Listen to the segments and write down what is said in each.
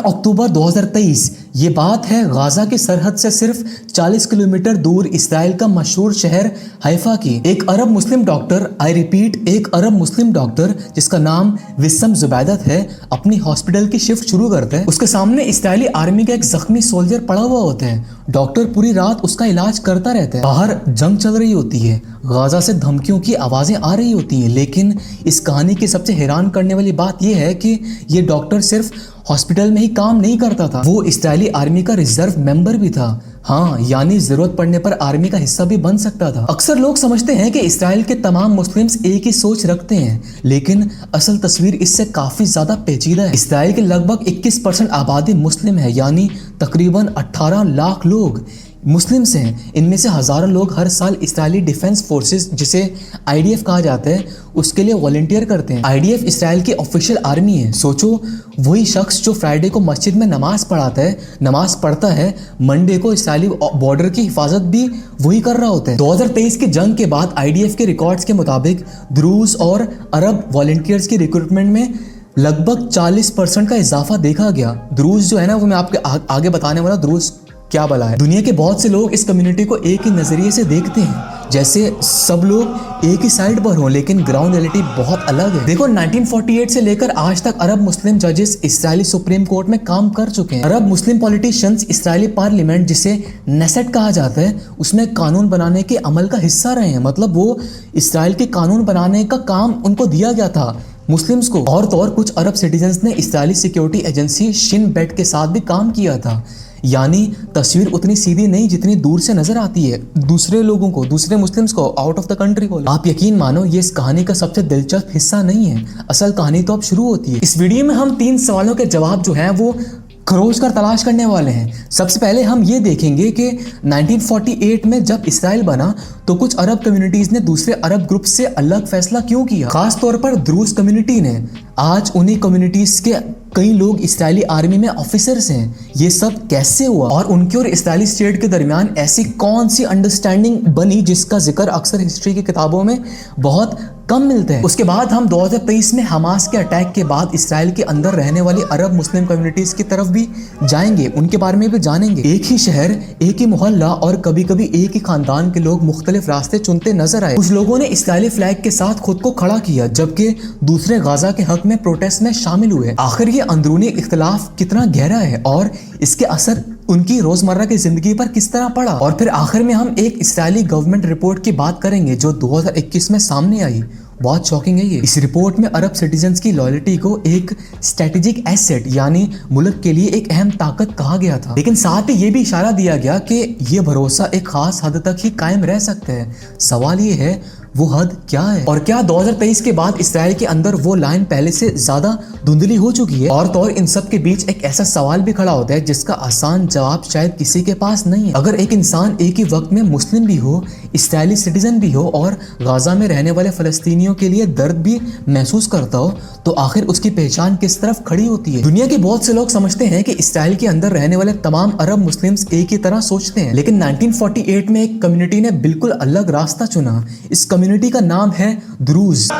अक्टूबर 2023 ये बात है गाजा की सरहद से सिर्फ 40 किलोमीटर दूर इसराइल का मशहूर शहर हैफा की। एक अरब मुस्लिम डॉक्टर, आई रिपीट, एक अरब मुस्लिम डॉक्टर जिसका नाम विस्सम जुबैदत है, अपनी हॉस्पिटल की शिफ्ट शुरू करते हैं। उसके सामने इसराइली आर्मी का एक जख्मी सोल्जर पड़ा हुआ होता है। डॉक्टर पूरी रात उसका इलाज करता रहता है। बाहर जंग चल रही होती है, गाजा से धमकियों की आवाजें आ रही होती हैं। लेकिन इस कहानी की सबसे हैरान करने वाली बात यह है कि ये डॉक्टर सिर्फ हॉस्पिटल में ही काम नहीं करता था, वो इसराइली आर्मी का रिजर्व मेंबर भी था। हाँ, यानी जरूरत पड़ने पर आर्मी का हिस्सा भी बन सकता था। अक्सर लोग समझते हैं कि इसराइल के तमाम मुस्लिम्स एक ही सोच रखते हैं, लेकिन असल तस्वीर इससे काफी ज्यादा पेचीदा है। इसराइल के लगभग 21% आबादी मुस्लिम है, यानी तकरीबन 18 लाख लोग मुस्लिम्स हैं। इनमें से हजारों लोग हर साल इसराइली डिफेंस फोर्सेस, जिसे आईडीएफ कहा जाता है, उसके लिए वॉलंटियर करते हैं। आईडीएफ इसराइल की ऑफिशियल आर्मी है। सोचो, वही शख्स जो फ्राइडे को मस्जिद में नमाज पढ़ता है, मंडे को इसराइली बॉर्डर की हिफाजत भी वही कर रहा होता है। 2023 की जंग के बाद आईडीएफ के रिकॉर्ड्स के मुताबिक द्रूज और अरब वॉलंटियर्स की रिक्रूटमेंट में लगभग 40% का इजाफा देखा गया। द्रूज जो है ना, वो मैं आपके आगे बताने वाला। द्रूज क्या भला है। दुनिया के बहुत से लोग इस कम्युनिटी को एक ही नजरिए से देखते हैं, जैसे सब लोग एक ही साइड पर हों, लेकिन ग्राउंड रियलिटी बहुत अलग है। देखो, 1948 से लेकर आज तक अरब मुस्लिम जजेस इसराइली सुप्रीम कोर्ट में काम कर चुके हैं। अरब मुस्लिम पॉलिटिशियंस इसराइली पार्लियामेंट, जिसे नेसेट कहा जाता है, उसमें कानून बनाने के अमल का हिस्सा रहे हैं। मतलब वो इसराइल के कानून बनाने का काम उनको दिया गया था मुस्लिम्स को। और तो और कुछ अरब सिटीजन्स ने Israeli security agency Shin Bet के साथ भी काम किया था। यानी तस्वीर उतनी सीधी नहीं जितनी दूर से नजर आती है दूसरे लोगों को, दूसरे मुस्लिम्स को, आउट ऑफ द कंट्री को। आप यकीन मानो, ये इस कहानी का सबसे दिलचस्प हिस्सा नहीं है। असल कहानी तो अब शुरू होती है। इस वीडियो में हम 3 सवालों के जवाब जो हैं वो खरोच कर तलाश करने वाले हैं। सबसे पहले हम ये देखेंगे कि 1948 में जब इसराइल बना तो कुछ अरब कम्युनिटीज ने दूसरे अरब ग्रुप से अलग फैसला क्यों किया। खास तौर पर द्रूज कम्युनिटी ने। आज उन्हीं कम्युनिटीज के कई लोग इसराइली आर्मी में ऑफिसर्स हैं। ये सब कैसे हुआ और उनके और इसराइली स्टेट के दरमियान ऐसी कौन सी अंडरस्टैंडिंग बनी जिसका जिक्र अक्सर हिस्ट्री की किताबों में बहुत कम मिलता है। उसके बाद हम 2023 में हमास के अटैक के बाद इसराइल के अंदर रहने वाली अरब मुस्लिम कम्युनिटीज की तरफ भी जाएंगे, उनके बारे में भी जानेंगे। एक ही शहर, एक ही मोहल्ला और कभी कभी एक ही खानदान के लोग मुख्तलिफ रास्ते चुनते नजर आए। कुछ लोगों ने इसराइली फ्लैग के साथ खुद को खड़ा किया, जबकि दूसरे गाजा के हक में प्रोटेस्ट में शामिल हुए। आखिर ये अंदरूनी इख्तिलाफ कितना गहरा है और इसके असर उनकी रोजमर्रा की जिंदगी पर किस तरह पड़ा। और फिर आखिर में हम एक इसराइली गवर्नमेंट रिपोर्ट की बात करेंगे जो 2021 में सामने आई। बहुत शॉकिंग है ये। इस रिपोर्ट में अरब सिटीजन्स की लॉयल्टी को एक स्ट्रेटेजिक एसेट, यानी मुल्क के लिए एक अहम ताकत कहा गया था। लेकिन साथ ही ये भी इशारा दिया गया कि ये भरोसा एक खास हद तक ही कायम रह सकता है। सवाल ये है, वो हद क्या है? और क्या 2023 के बाद इसराइल के अंदर वो लाइन पहले से ज्यादा धुंधली हो चुकी है? और तो और इन सब के बीच एक ऐसा सवाल भी खड़ा होता है जिसका आसान जवाब शायद किसी के पास नहीं है। अगर एक इंसान एक ही वक्त में मुस्लिम भी हो, इसराइली सिटीजन भी हो और गाजा में रहने वाले फलस्तीनियों के लिए दर्द भी महसूस करता हो, तो आखिर उसकी पहचान किस तरफ खड़ी होती है? दुनिया के बहुत से लोग समझते हैं कि इसराइल के अंदर रहने वाले तमाम अरब मुस्लिम्स एक ही तरह सोचते हैं, लेकिन 1948 में एक कम्युनिटी ने बिल्कुल अलग रास्ता चुना। इस कम्युनिटी का नाम है द्रूज।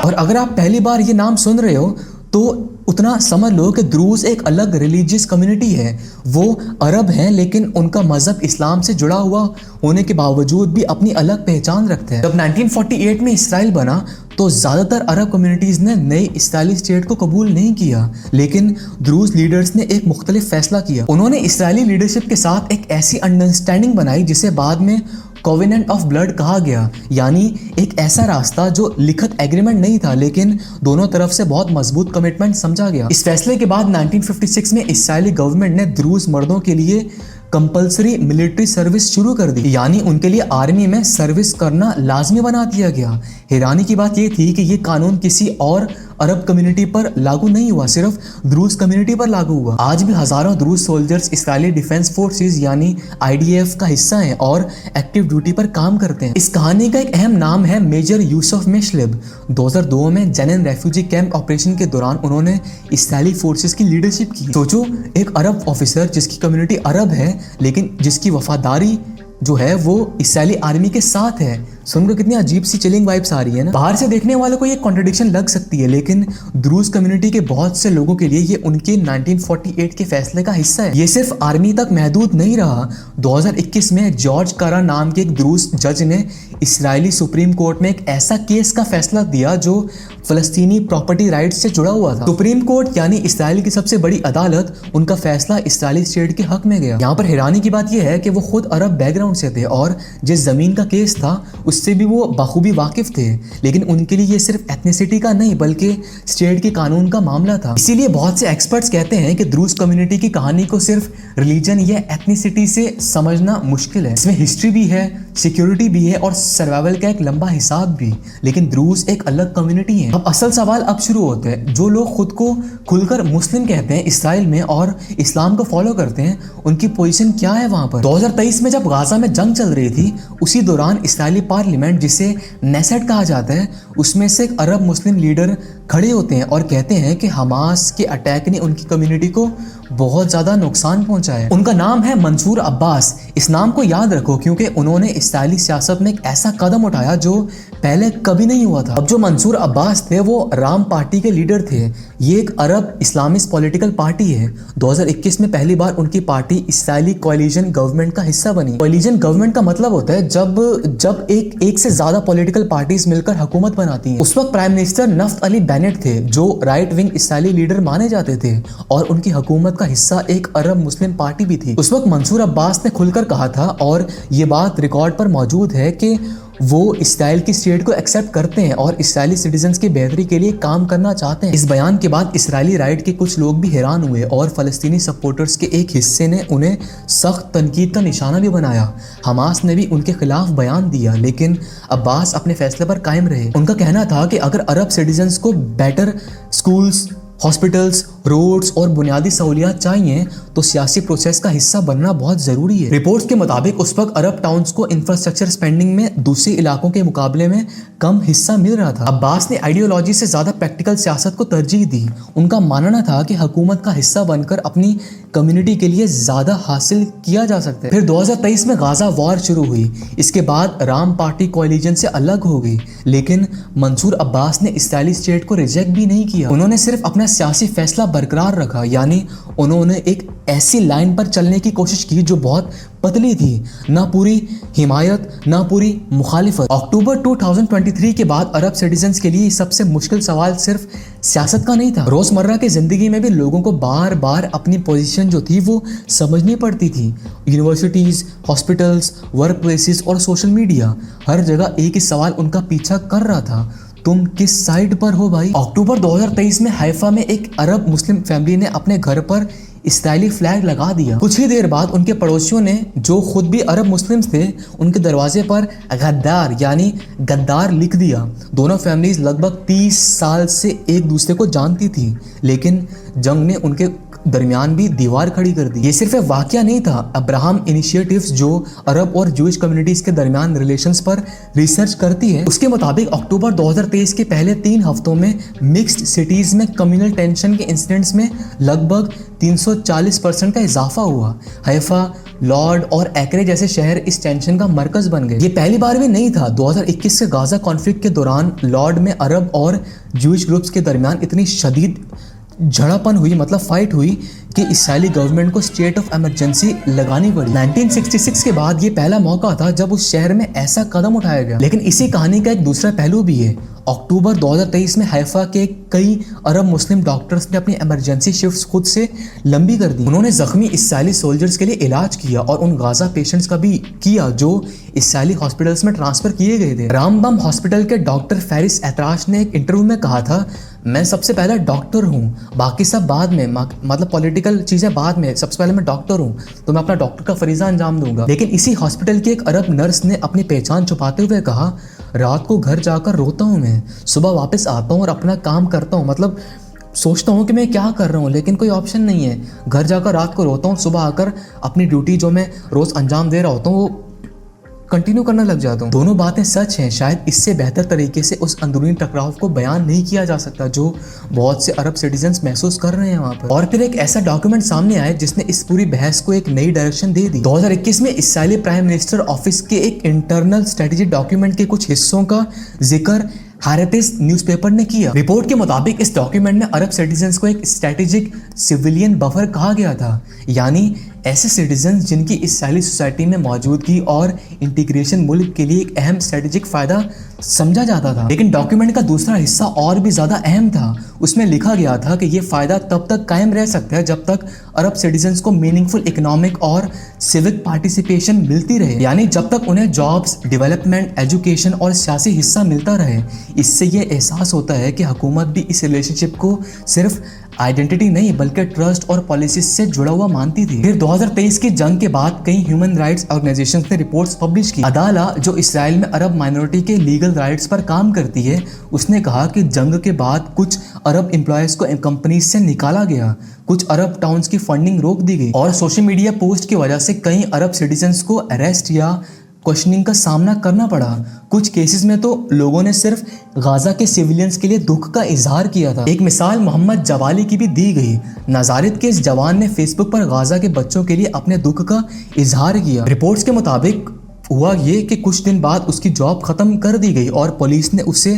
और अगर आप पहली बार ये नाम सुन रहे हो तो उतना समझ लो कि द्रूज एक अलग रिलीजियस कम्युनिटी है। वो अरब हैं, लेकिन उनका मजहब इस्लाम से जुड़ा हुआ होने के बावजूद भी अपनी अलग पहचान रखते हैं। जब 1948 में इसराइल बना तो ज़्यादातर अरब कम्युनिटीज़ ने नई इसराइली स्टेट को कबूल नहीं किया, लेकिन द्रूज लीडर्स ने एक मुख्तलिफ फैसला किया। उन्होंने इसराइली लीडरशिप के साथ एक ऐसी अंडरस्टैंडिंग बनाई जिसे बाद में कोवेनेंट ऑफ ब्लड कहा गया, यानी एक ऐसा रास्ता जो लिखित एग्रीमेंट नहीं था, लेकिन दोनों तरफ से बहुत मजबूत कमिटमेंट समझा गया। इस फैसले के बाद 1956 में इसराइली गवर्नमेंट ने द्रूज मर्दों के लिए कंपल्सरी मिलिट्री सर्विस शुरू कर दी, यानी उनके लिए आर्मी में सर्विस करना लाजमी बना दिया गया। हैरानी की बात यह थी कि ये कानून किसी और अरब कम्युनिटी पर लागू नहीं हुआ, सिर्फ द्रूज कम्युनिटी पर लागू हुआ। आज भी हजारों द्रूज सोल्जर्स इस्राइली डिफेंस फोर्सेस यानी IDF का हिस्सा हैं और एक्टिव ड्यूटी पर काम करते हैं। इस कहानी का एक अहम नाम है मेजर यूसुफ मेशलेब। 2002 में जेनिन रेफ्यूजी कैंप ऑपरेशन के दौरान उन्होंने इस्राइली फोर्सेस की लीडरशिप की। सोचो, एक अरब ऑफिसर जिसकी कम्युनिटी अरब है लेकिन जिसकी वफादारी जो है वो इस्राइली आर्मी के साथ है। सुनकर कितनी अजीब सी चिलिंग वाइब्स आ रही है ना। बाहर से देखने वालों को ये कॉन्ट्रडिक्शन लग सकती है, लेकिन द्रूज कम्युनिटी के बहुत से लोगों के लिए ये उनके 1948 के फैसले का हिस्सा है। ये सिर्फ आर्मी तक महदूद नहीं रहा। 2021 में जॉर्ज कारा नाम के एक द्रूज जज ने इस्राइली सुप्रीम कोर्ट में एक ऐसा केस का फैसला दिया जो फलस्तीनी प्रॉपर्टी राइट्स से जुड़ा हुआ था। सुप्रीम कोर्ट यानी इस्राइल की सबसे बड़ी अदालत, उनका फैसला इस्राइली स्टेट के हक में गया। यहाँ पर हैरानी की बात यह है कि वो खुद अरब बैकग्राउंड से थे और जिस जमीन का केस था उससे भी वो बखूबी वाकिफ थे, लेकिन उनके लिए ये सिर्फ एथनिसिटी का नहीं बल्कि स्टेट के कानून का मामला था। इसीलिए बहुत से एक्सपर्ट्स कहते हैं कि द्रूज कम्युनिटी की कहानी को सिर्फ रिलीजन या एथनिसिटी से समझना मुश्किल है। इसमें हिस्ट्री भी है, सिक्योरिटी भी है और सर्वाइवल का एक लंबा हिसाब भी। लेकिन द्रूज एक अलग कम्युनिटी है। अब असल सवाल अब शुरू होते हैं। जो लोग खुद को खुलकर मुस्लिम कहते हैं इस्राइल में और इस्लाम को फॉलो करते हैं, उनकी पोजीशन क्या है वहां पर? 2023 में जब गाजा में जंग चल रही थी, उसी दौरान इस्राइली पार्लियामेंट जिसे नेसेट कहा जाता है, उसमें से एक अरब मुस्लिम लीडर खड़े होते हैं और कहते हैं कि हमास के अटैक ने उनकी कम्युनिटी को बहुत ज्यादा नुकसान पहुंचाया है। उनका नाम है मंसूर अब्बास। इस नाम को याद रखो क्योंकि उन्होंने इस्राइली सियासत में एक ऐसा कदम उठाया जो पहले कभी नहीं हुआ था। अब जो मंसूर अब्बास थे वो राम पार्टी के लीडर थे। ये एक अरब इस्लामिस्ट पॉलिटिकल पार्टी है। 2021 में पहली बार उनकी पार्टी इस्राइली कोलिशन गवर्नमेंट का हिस्सा बनी। कोलिशन गवर्नमेंट का मतलब होता है जब एक से ज्यादा पॉलिटिकल पार्टीज मिलकर हुकूमत बनाती हैं। उस वक्त प्राइम मिनिस्टर नफ्त अली बेनेट थे जो राइट विंग इस्राइली लीडर माने जाते थे और उनकी हुकूमत का हिस्सा एक अरब मुस्लिम पार्टी भी थी। उस वक्त मंसूर अब्बास ने खुलकर कहा था और ये बात रिकॉर्ड पर मौजूद है कि वो इस्राइल की स्टेट को एक्सेप्ट करते हैं और इस्राइली सिटीजन्स की बेहतरी के लिए काम करना चाहते हैं। इस बयान के बाद इस्राइली राइट के कुछ लोग भी हैरान हुए और फलस्तीनी सपोर्टर्स के एक हिस्से ने उन्हें सख्त तनकीद का निशाना भी बनाया। हमास ने भी उनके खिलाफ बयान दिया, लेकिन अब्बास अपने फैसले पर कायम रहे। उनका कहना था कि अगर अरब सिटीजन्स को बेटर स्कूल्स, हॉस्पिटल्स, रोड्स और बुनियादी सहूलियात चाहिए तो सियासी प्रोसेस का हिस्सा बनना बहुत जरूरी है। रिपोर्ट्स के मुताबिक उस वक्त अरब टाउन्स को इंफ्रास्ट्रक्चर स्पेंडिंग में दूसरे इलाकों के मुकाबले में कम हिस्सा मिल रहा था। अब्बास ने आइडियोलॉजी से ज्यादा प्रैक्टिकल सियासत को तरजीह दी। उनका मानना था कि हुकूमत का हिस्सा बनकर अपनी कम्युनिटी के लिए ज्यादा हासिल किया जा सकता है। फिर 2023 में गाजा वॉर शुरू हुई। इसके बाद राम पार्टी कोलिशन से अलग हो गई, लेकिन मंसूर अब्बास ने इस्राइली स्टेट को रिजेक्ट भी नहीं किया। उन्होंने सिर्फ अपना सियासी फैसला बरकरार रखा, यानी उन्होंने एक ऐसी लाइन पर चलने की कोशिश की जो बहुत पतली थी, ना पूरी हिमायत ना पूरी मुखालिफत। अक्टूबर 2023 के बाद अरब सिटीजन्स के लिए सबसे मुश्किल सवाल सिर्फ सियासत का नहीं था। रोजमर्रा की जिंदगी में भी लोगों को बार बार अपनी पोजीशन जो थी वो समझनी पड़ती थी। यूनिवर्सिटीज, हॉस्पिटल्स, वर्क प्लेसेस और सोशल मीडिया, हर जगह एक ही सवाल उनका पीछा कर रहा था, तुम किस साइड पर हो भाई? अक्टूबर 2023 में हैफा में एक अरब मुस्लिम फैमिली ने अपने घर पर इस्राइली फ्लैग लगा दिया। कुछ ही देर बाद उनके पड़ोसियों ने, जो खुद भी अरब मुस्लिम्स थे, उनके दरवाजे पर गद्दार यानी गद्दार लिख दिया। दोनों फैमिलीज लगभग 30 साल से एक दूसरे को जानती थी, लेकिन जंग ने उनके दरमियान भी दीवार खड़ी कर दी। ये सिर्फ एक वाकया नहीं था। अब्राहम इनिशिएटिव्स, जो अरब और जूइश कम्युनिटीज के दरमियान रिलेशंस पर रिसर्च करती है, उसके मुताबिक अक्टूबर 2023 के पहले 3 हफ्तों में मिक्स्ड सिटीज में कम्युनल टेंशन के इंसिडेंट्स में लगभग 340% का इजाफा हुआ। हैफा, लॉर्ड और एक्रे जैसे शहर इस टेंशन का मरकज बन गए। ये पहली बार भी नहीं था। 2021 के गाजा कॉन्फ्लिक्ट के दौरान लॉर्ड में अरब और जूइश ग्रुप्स के दरमियान इतनी शदीद झड़पन हुई, मतलब फाइट हुई, कि इस्राइली गवर्नमेंट को स्टेट ऑफ इमरजेंसी लगानी पड़ी। 1966 के बाद ये पहला मौका था जब उस शहर में ऐसा कदम उठाया गया। लेकिन इसी कहानी का एक दूसरा पहलू भी है। अक्टूबर 2023 में हैफा के कई अरब मुस्लिम डॉक्टर्स ने अपनी इमरजेंसी शिफ्ट्स खुद से लंबी कर दी। उन्होंने जख्मी इस्राइली सोल्जर्स के लिए इलाज किया और उन गाजा पेशेंट्स का भी किया जो इस्राइली हॉस्पिटल्स में ट्रांसफर किए गए थे। रामबम हॉस्पिटल के डॉक्टर फैरिस एतराश ने एक इंटरव्यू में कहा था, मैं सबसे पहला डॉक्टर हूँ, बाकी सब बाद में, मतलब पॉलिटिक्स پریکٹیکل چیزیں بعد میں، سب سے پہلے میں ڈاکٹر ہوں تو میں اپنا ڈاکٹر کا فریضہ انجام دوں گا. لیکن اسی ہاسپٹل کی ایک عرب نرس نے اپنی پہچان چھپاتے ہوئے کہا رات کو گھر جا کر روتا ہوں میں، صبح واپس آتا ہوں اور اپنا کام کرتا ہوں. مطلب سوچتا ہوں کہ میں کیا کر رہا ہوں لیکن کوئی آپشن نہیں ہے. گھر جا کر رات کو روتا ہوں، صبح آ کر اپنی ڈیوٹی جو میں روز انجام دے رہا ہوتا ہوں وہ کنٹینیو کرنے لگ جاتا ہوں. دونوں باتیں سچ ہیں. شاید اس سے بہتر طریقے سے اس اندرونی ٹکراؤ کو بیان نہیں کیا جا سکتا جو بہت سے عرب سٹیزنز محسوس کر رہے ہیں وہاں پر. اور پھر ایک ایسا ڈاکیومنٹ سامنے آیا جس نے اس پوری بحث کو ایک نئی ڈائریکشن دے دی. 2021 میں اسرائیلی پرائم منسٹر آفس کے ایک انٹرنل اسٹریٹجی ڈاکیومنٹ کے کچھ حصوں کا ذکر ہیرٹس نیوز پیپر نے کیا. رپورٹ کے مطابق اس ڈاکیومنٹ میں عرب سٹیزنز کو ایک اسٹریٹجک سویلین بفر کہا گیا تھا، یعنی ایسے سٹیزنز جن کی اسرائیلی سوسائٹی میں موجودگی اور انٹیگریشن ملک کے لیے ایک اہم اسٹریٹجک فائدہ سمجھا جاتا تھا. لیکن ڈاکیومنٹ کا دوسرا حصہ اور بھی زیادہ اہم تھا. اس میں لکھا گیا تھا کہ یہ فائدہ تب تک قائم رہ سکتا ہے جب تک عرب سٹیزنز کو میننگ فل اکنامک اور سیوک پارٹیسپیشن ملتی رہے، یعنی جب تک انہیں جابز، ڈیولپمنٹ، ایجوکیشن اور سیاسی حصہ ملتا رہے. اس سے یہ احساس ہوتا ہے کہ حکومت بھی اس ریلیشن شپ کو صرف آئیڈینٹی نہیں بلکہ ٹرسٹ اور پالیسیز سے جڑا ہوا مانتی تھی. پھر 2023 کی جنگ کے بعد کئی ہیومن رائٹس آرگنائزیشنز نے رپورٹس پبلش کی. عدالہ جو اسرائیل میں عرب مائنورٹی کے لیگل رائٹس پر کام کرتی ہے، اس نے کہا کہ جنگ کے بعد کچھ عرب امپلائیز کو کمپنیز سے نکالا گیا، کچھ عرب ٹاؤنز کی فنڈنگ روک دی گئی اور سوشل میڈیا پوسٹ کی وجہ سے کئی عرب سٹیزنز کو اریسٹ یا کوشننگ کا سامنا کرنا پڑا. کچھ کیسز میں تو لوگوں نے صرف غازہ کے سیویلینز کے لیے دکھ کا اظہار کیا تھا. ایک مثال محمد جوالی کی بھی دی گئی. نازارت کے اس جوان نے فیس بک پر غازہ کے بچوں کے لیے اپنے دکھ کا اظہار کیا. رپورٹس کے مطابق ہوا یہ کہ کچھ دن بعد اس کی جاب ختم کر دی گئی اور پولیس نے اسے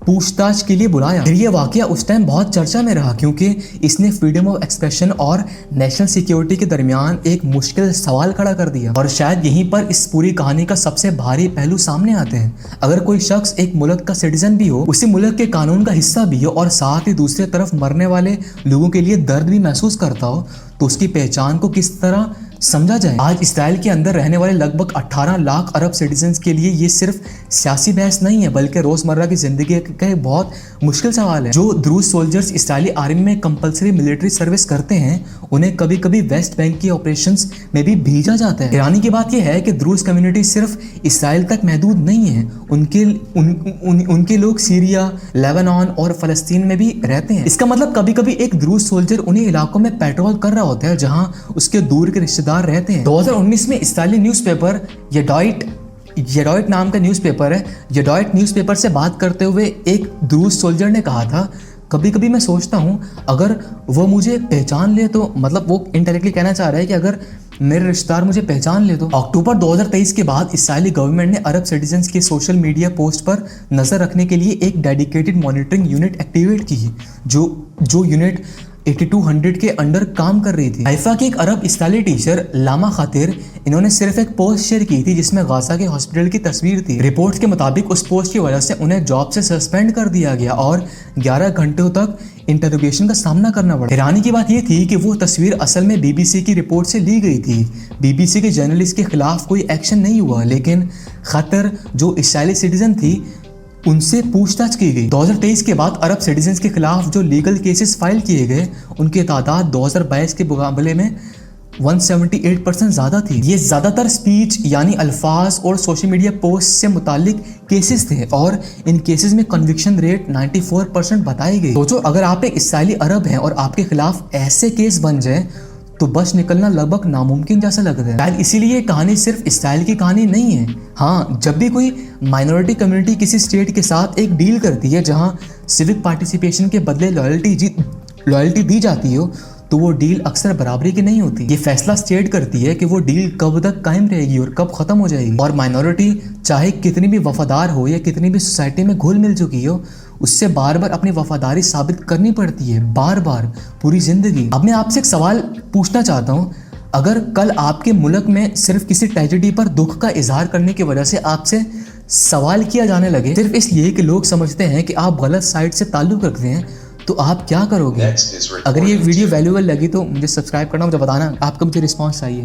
پوچھ تاچھ کے لیے بلایا. پھر یہ واقعہ اس ٹائم بہت چرچا میں رہا کیونکہ اس نے فریڈم آف ایکسپریشن اور نیشنل سیکیورٹی کے درمیان ایک مشکل سوال کھڑا کر دیا. اور شاید یہیں پر اس پوری کہانی کا سب سے بھاری پہلو سامنے آتے ہیں. اگر کوئی شخص ایک ملک کا سٹیزن بھی ہو، اسی ملک کے قانون کا حصہ بھی ہو اور ساتھ ہی دوسری طرف مرنے والے لوگوں کے لیے درد بھی محسوس کرتا ہو، تو اس کی پہچان کو کس طرح سمجھا جائے؟ آج اسرائیل کے اندر رہنے والے لگ بھگ 18 لاکھ عرب سٹیزنز کے لیے یہ صرف سیاسی بحث نہیں ہے بلکہ روزمرہ کی زندگی کا ایک بہت مشکل سوال ہے. جو دروز سولجرز اسرائیلی آرمی میں کمپلسری ملٹری سروس کرتے ہیں، انہیں کبھی کبھی ویسٹ بینک کی آپریشنز میں بھی بھیجا جاتا ہے. حیرانی کی بات یہ ہے کہ دروز کمیونٹی صرف اسرائیل تک محدود نہیں ہے. ان کے لوگ سیریا، لیبنان اور فلسطین میں بھی رہتے ہیں. اس کا مطلب کبھی کبھی ایک دروز سولجر انہیں علاقوں میں پیٹرول کر رہا ہوتا ہے جہاں اس کے دور کے رشتہ دار رہتے ہیں. 2019 میں اسرائیلی نیوز پیپر یڈوائٹ نام کا نیوز پیپر ہے، یڈوائٹ نیوز پیپر سے بات کرتے ہوئے ایک دروز سولجر نے کہا تھا کبھی کبھی میں سوچتا ہوں اگر وہ مجھے پہچان لے تو، مطلب وہ انڈائریکٹلی کہنا چاہ رہا ہے کہ اگر میرے رشتہ دار مجھے پہچان لے تو. اکتوبر 2023 کے بعد اسرائیلی گورنمنٹ نے عرب سٹیزنز کے سوشل میڈیا پوسٹ پر نظر رکھنے کے لیے ایک ڈیڈیکیٹڈ مانیٹرنگ یونٹ ایکٹیویٹ کی، جو یونٹ 8200 کے انڈر کام کر رہی تھی. حیفا کی ایک عرب اسرائیلی ٹیچر لاما خاطر، انہوں نے صرف ایک پوسٹ شیئر کی تھی جس میں غازہ کے ہاسپٹل کی تصویر تھی. رپورٹس کے مطابق اس پوسٹ کی وجہ سے انہیں جاب سے سسپینڈ کر دیا گیا اور 11 گھنٹوں تک انٹروگیشن کا سامنا کرنا پڑا. حیرانی کی بات یہ تھی کہ وہ تصویر اصل میں بی بی سی کی رپورٹ سے لی گئی تھی. بی بی سی کے جرنلسٹ کے خلاف کوئی ایکشن نہیں ہوا، لیکن خطر جو اسرائیلی سٹیزن تھی ان سے پوچھ تاچھ کی گئی. 2023 کے بعد عرب سٹیزنز کے خلاف جو لیگل کیسز فائل کیے گئے ان کی تعداد 2022 کے مقابلے میں 178% زیادہ تھی. یہ زیادہ تر سپیچ یعنی الفاظ اور سوشل میڈیا پوسٹ سے متعلق کیسز تھے اور ان کیسز میں کنوکشن ریٹ 94% بتائی گئی. سوچو اگر آپ ایک اسرائیلی عرب ہیں اور آپ کے خلاف ایسے کیس بن جائیں تو بچ نکلنا لگ بھگ ناممکن جیسا لگتا ہے. شاید اسی لیے یہ کہانی صرف اسرائیل کی کہانی نہیں ہے. ہاں، جب بھی کوئی مائنورٹی کمیونٹی کسی اسٹیٹ کے ساتھ ایک ڈیل کرتی ہے جہاں سیوک پارٹیسپیشن کے بدلے لائلٹی دی جاتی ہو تو وہ ڈیل اکثر برابری کی نہیں ہوتی. یہ فیصلہ اسٹیٹ کرتی ہے کہ وہ ڈیل کب تک قائم رہے گی اور کب ختم ہو جائے گی. اور مائنورٹی چاہے کتنی بھی وفادار ہو یا کتنی بھی سوسائٹی میں گھل مل چکی ہو، اس سے بار بار اپنی وفاداری ثابت کرنی پڑتی ہے، بار بار پوری زندگی. اب میں آپ سے ایک سوال پوچھنا چاہتا ہوں، اگر کل آپ کے ملک میں صرف کسی ٹریجڈی پر دکھ کا اظہار کرنے کی وجہ سے آپ سے سوال کیا جانے لگے صرف اس لیے کہ لوگ سمجھتے ہیں کہ آپ غلط سائٹ سے تعلق رکھتے ہیں، تو آپ کیا کرو گے؟ اگر یہ ویڈیو ویلیوبل لگی تو مجھے سبسکرائب کرنا، مجھے بتانا آپ کا مجھے رسپانس چاہیے.